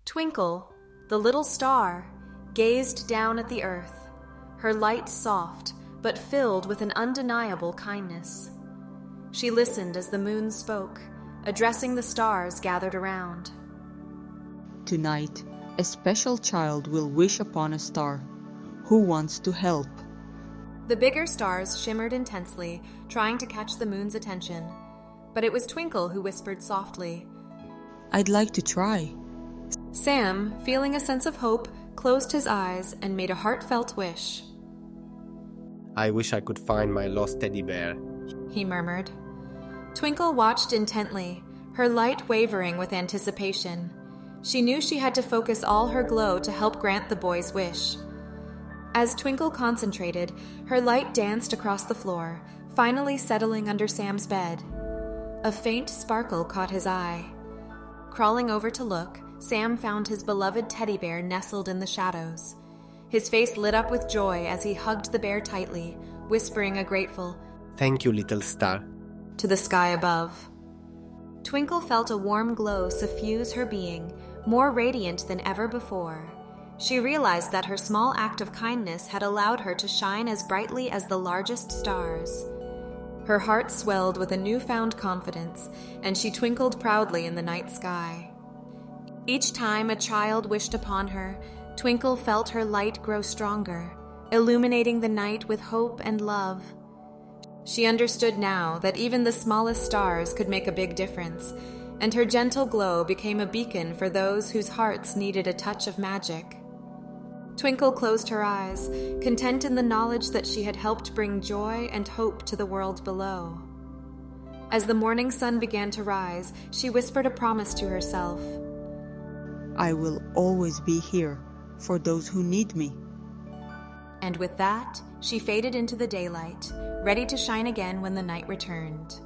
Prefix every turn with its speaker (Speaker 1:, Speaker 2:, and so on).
Speaker 1: Twinkle, the little star, gazed down at the earth, her light soft but filled with an undeniable kindness. She listened as the moon spoke, addressing the stars gathered around.
Speaker 2: Tonight, a special child will wish upon a star. Who wants to help?
Speaker 1: The bigger stars shimmered intensely, trying to catch the moon's attention. But it was Twinkle who whispered softly,
Speaker 2: I'd like to try.
Speaker 1: Sam, feeling a sense of hope, closed his eyes and made a heartfelt wish.
Speaker 3: I wish I could find my lost teddy bear,
Speaker 1: he murmured. Twinkle watched intently, her light wavering with anticipation. She knew she had to focus all her glow to help grant the boy's wish. As Twinkle concentrated, her light danced across the floor, finally settling under Sam's bed. A faint sparkle caught his eye. Crawling over to look, Sam found his beloved teddy bear nestled in the shadows. His face lit up with joy as he hugged the bear tightly, whispering a grateful,
Speaker 3: "Thank you, little star,"
Speaker 1: to the sky above. Twinkle felt a warm glow suffuse her being, more radiant than ever before. She realized that her small act of kindness had allowed her to shine as brightly as the largest stars. Her heart swelled with a newfound confidence, and she twinkled proudly in the night sky. Each time a child wished upon her, Twinkle felt her light grow stronger, illuminating the night with hope and love. She understood now that even the smallest stars could make a big difference, and her gentle glow became a beacon for those whose hearts needed a touch of magic. Twinkle closed her eyes, content in the knowledge that she had helped bring joy and hope to the world below. As the morning sun began to rise, she whispered a promise to herself.
Speaker 2: I will always be here for those who need me.
Speaker 1: And with that, she faded into the daylight, ready to shine again when the night returned.